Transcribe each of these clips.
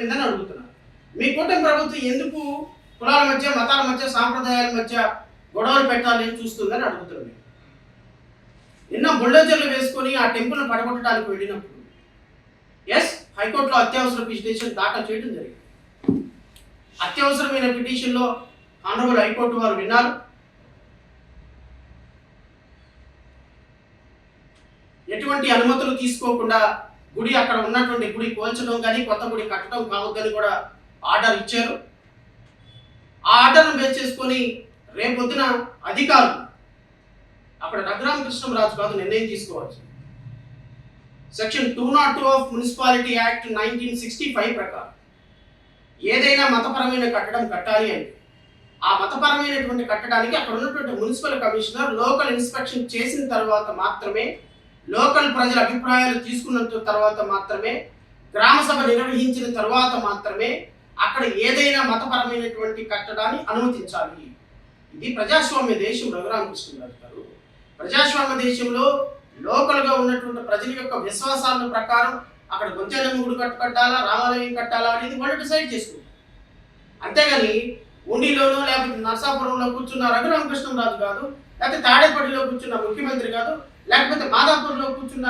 ఏందని అడుగుతున్నారు. మీ కూటమి ప్రభుత్వం ఎందుకు కులాల మధ్య, మతాల మధ్య, సాంప్రదాయాల మధ్య గొడవలు పెట్టాలని చూస్తుందని అడుగుతున్నాను. నిన్న బుల్డోజర్లు వేసుకొని ఆ టెంపుల్ను పడగొట్టడానికి వెళ్ళినప్పుడు హైకోర్టులో అత్యవసర పిటిషన్ దాఖలు చేయడం జరిగింది. అత్యవసరమైన పిటిషన్లో ఆనరబుల్ హైకోర్టు వారు విన్నారు. ఎటువంటి అనుమతులు తీసుకోకుండా గుడి అక్కడ ఉన్నటువంటి గుడి కోల్చడం కానీ కొత్త గుడి కట్టడం కావద్దని కూడా ఆర్డర్ ఇచ్చారు. ఆ ఆర్డర్ను బేస్ చేసుకొని రేపొద్దున అధికారులు అక్కడ రఘురామకృష్ణరాజు కాదు నిర్ణయం తీసుకోవచ్చు. సెక్షన్ 202 ఆఫ్ మున్సిపాలిటీ యాక్ట్ 1965 ప్రకారం ఏదైనా మతపరమైన కట్టడం కట్టాలి అంటే ఆ మతపరమైనటువంటి కట్టడానికి అక్కడ ఉన్నటువంటి మున్సిపల్ కమిషనర్ లోకల్ ఇన్స్పెక్షన్ చేసిన తర్వాత మాత్రమే, లోకల్ ప్రజల అభిప్రాయాలు తీసుకున్న తర్వాత మాత్రమే, గ్రామ సభ నిర్వహించిన తర్వాత మాత్రమే అక్కడ ఏదైనా మతపరమైనటువంటి కట్టడాన్ని అనుమతించాలి. ఇది ప్రజాస్వామ్య దేశం రఘురామకృష్ణరాజు గారు. ప్రజాస్వామ్య దేశంలో లోకల్గా ఉన్నటువంటి ప్రజల యొక్క విశ్వాసాల ప్రకారం అక్కడ గొంచెలమ్మ గుడి కట్టాలా, రామాలయం కట్టాలా అనేది వాళ్ళు డిసైడ్ చేసుకుంటారు. అంతేగాని ఉండిలోనో లేకపోతే నర్సాపురంలో కూర్చున్న రఘురామకృష్ణరాజు కాదు, లేకపోతే తాడేపల్లిలో కూర్చున్న ముఖ్యమంత్రి కాదు, లేకపోతే మాదాపూర్లో కూర్చున్న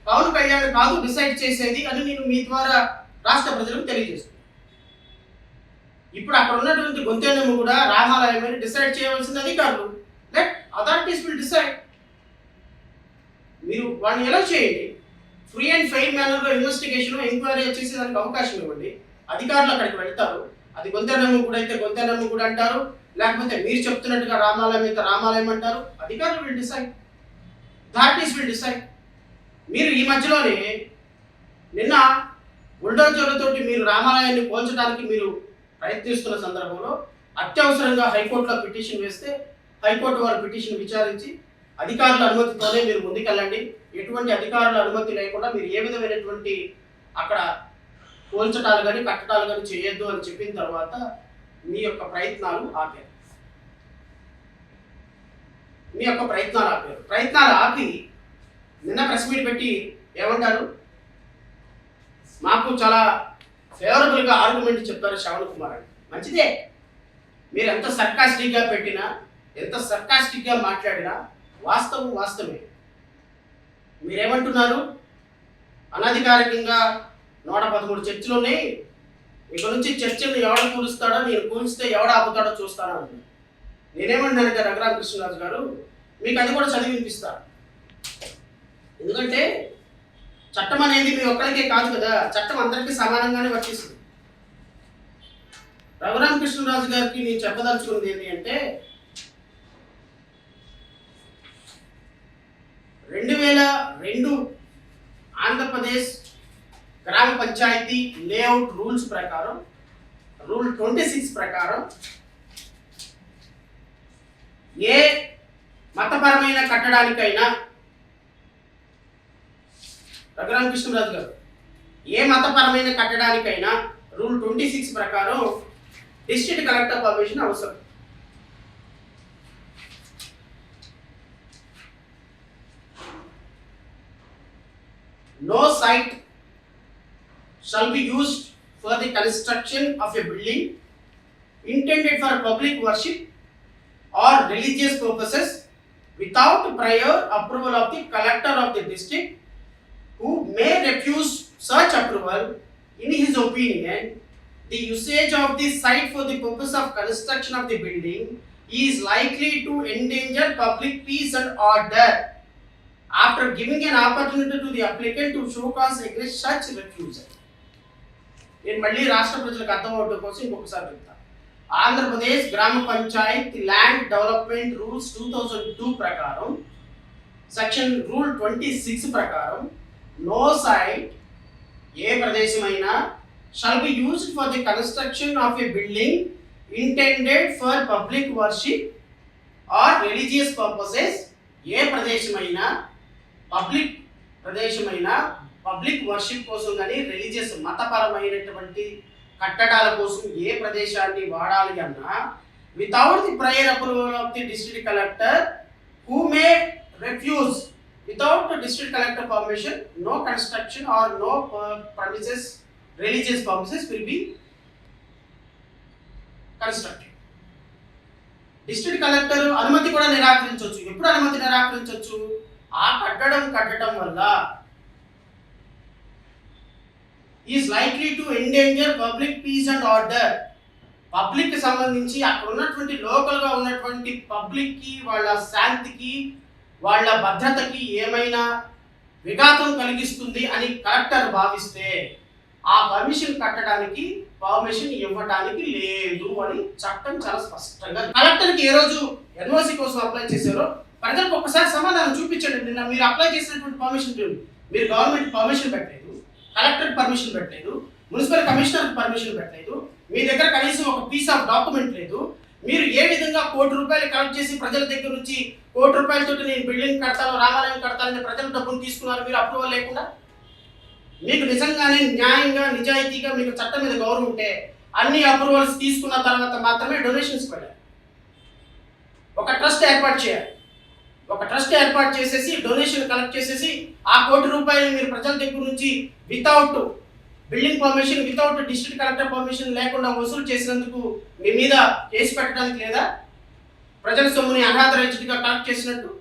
పవన్ కళ్యాణ్ కాదు డిసైడ్ చేసేది అని నేను మీ ద్వారా రాష్ట్ర ప్రజలకు తెలియజేస్తున్నాను. ఇప్పుడు అక్కడ ఉన్నటువంటి గొంతెలమ్మ కూడా రామాలయం అని డిసైడ్ చేయవలసిన అధికారులు. Let authorities will decide. మీరు వాళ్ళని ఎలా చేయండి, ఫ్రీ అండ్ ఫెయిర్ మేనర్లో ఇన్వెస్టిగేషన్ ఎంక్వైరీ చేసేదానికి అవకాశం ఇవ్వండి. అధికారులు అక్కడికి వెళ్తారు. అది గొంతెలమ్మ గుడి అయితే గొంతెలమ్మ గుడి అంటారు, లేకపోతే మీరు చెప్తున్నట్టుగా రామాలయం అయితే రామాలయం అంటారు. అధికారులు will decide, authorities will decide. మీరు ఈ మధ్యలోనే నిన్న బుల్డోజర్లతోటి మీరు రామాలయాన్ని పోల్చడానికి మీరు ప్రయత్నిస్తున్న సందర్భంలో అత్యవసరంగా హైకోర్టులో పిటిషన్ వేస్తే హైకోర్టు వారు పిటిషన్ విచారించి అధికారుల అనుమతితోనే మీరు ముందుకెళ్ళండి, ఎటువంటి అధికారుల అనుమతి లేకుండా మీరు ఏ విధమైనటువంటి అక్కడ పోల్చటాలు కానీ కట్టడాలు కానీ చేయొద్దు అని చెప్పిన తర్వాత మీ యొక్క ప్రయత్నాలు ఆపారు. ప్రయత్నాలు ఆపి నిన్న ప్రెస్ మీట్ పెట్టి ఏమంటారు, మాకు చాలా ఫేవరబుల్గా ఆర్గ్యుమెంట్ చెప్పారు శ్రవణ్ కుమార్ అని. మంచిదే, మీరు ఎంత సర్కాస్టిక్గా పెట్టినా, ఎంత సర్కాస్టిక్గా మాట్లాడినా వాస్తవం వాస్తవమే. మీరేమంటున్నారు, అనధికారికంగా 113 చర్చలు ఉన్నాయి, ఇక్కడ నుంచి చర్చలు ఎవడ కూలుస్తాడో, నేను కూలిస్తే ఎవడ ఆపుతాడో చూస్తానో అంటున్నాను. నేనేమంటానంటే రఘురామకృష్ణరాజు గారు, మీకు అది కూడా చదివి వినిపిస్తా. ఎందుకంటే చట్టం అనేది మీ ఒక్కరికే కాదు కదా, చట్టం అందరికీ సమానంగానే వర్తిస్తుంది. రఘురామకృష్ణరాజు గారికి నేను చెప్పదలుచుకున్నది ఏంటి అంటే, 2002 ఆంధ్రప్రదేశ్ గ్రామ పంచాయతీ లేఅవుట్ రూల్స్ ప్రకారం, రూల్ 26 ప్రకారం ఏ మతపరమైన కట్టడానికైనా, రఘురామకృష్ణరాజు గారు, ఏ మతపరమైన కట్టడానికైనా రూల్ 26 ప్రకారం డిస్ట్రిక్ట్ కలెక్టర్ పర్మిషన్ అవసరం. No site shall be used for the construction of a building intended for public worship or religious purposes without prior approval of the collector of the district, who may refuse such approval. In his opinion, the usage of the site for the purpose of construction of the building is likely to endanger public peace and order. After giving an opportunity to the applicant to show cause against such refusal. నేను మళ్ళీ రాష్ట్ర ప్రజలకు అర్థం అవడం కోసం ఇంకొకసారి చెప్తాను. ఆంధ్రప్రదేశ్ గ్రామ పంచాయత్ ల్యాండ్ డెవలప్మెంట్ రూల్స్ 2002 ప్రకారం, సెక్షన్ రూల్ 26 ప్రకారం, నో సైట్, ఏ ప్రదేశమైనా, shall be used for the construction of a building intended for public worship or religious purposes. ఏ ప్రదేశమైనా, పబ్లిక్ వర్షిప్ కోసం కానీ, రిలీజియస్ మతపరమైనటువంటి కట్టడాల కోసం ఏ ప్రదేశాన్ని వాడాలి అన్నా, without the prior approval of the district collector, who may refuse without the district collector permission, no construction or no premises religious purposes will be constructed. District collector అనుమతి కూడా నిరాకరించవచ్చు. ఎప్పుడు అనుమతి నిరాకరించవచ్చు? ఆ కట్టడం వల్ల is likely to endanger public peace and order. Public సంబంధించి అక్కడ ఉన్నటువంటి లోకల్గా ఉన్నటువంటి పబ్లిక్కి, వాళ్ళ శాంతికి, వాళ్ళ భద్రతకి ఏమైనా విఘాతం కలిగిస్తుంది అని కలెక్టర్ భావిస్తే ఆ పర్మిషన్ కట్టడానికి పర్మిషన్ ఇవ్వడానికి లేదు అని చట్టం చాలా స్పష్టంగా. కలెక్టర్కి ఏ రోజు ఎన్ఓసి కోసం అప్లై చేశారో ప్రజలకు ఒక్కసారి సమాధానం చూపించండి. నిన్న మీరు అప్లై చేసినటువంటి పర్మిషన్, మీరు గవర్నమెంట్ పర్మిషన్ పెట్టలేదు, కలెక్టర్కి పర్మిషన్ పెట్టలేదు, మున్సిపల్ కమిషనర్కి పర్మిషన్ పెట్టలేదు, మీ దగ్గర కనీసం ఒక పీస్ ఆఫ్ డాక్యుమెంట్ లేదు. మీరు ఏ విధంగా ₹1,00,00,000 కలెక్ట్ చేసి ప్రజల దగ్గర నుంచి ₹1,00,00,000 నేను బిల్డింగ్ కడతాను, రామాలయం కడతానని ప్రజల డబ్బును తీసుకున్నారు మీరు అప్రూవల్ లేకుండా? మీకు నిజంగానే న్యాయంగా, నిజాయితీగా మీకు చట్టం మీద గౌరవం ఉంటే అన్ని అప్రూవల్స్ తీసుకున్న తర్వాత మాత్రమే డొనేషన్స్ పెట్టాలి. ఒక ట్రస్ట్ ఏర్పాటు చేయాలి. ఒక ట్రస్ట్ ఏర్పాటు చేసేసి డొనేషన్ కలెక్ట్ చేసేసి ఆ ₹1,00,00,000 మీరు ప్రజల దగ్గర నుంచి without building permission, without district collector permission లేకుండా వసూలు చేసినందుకు మీ మీద కేసు పెట్టడానికి లేదా? ప్రజల సొమ్ముని అనాథరైజ్డ్గా కలెక్ట్ చేసినట్టు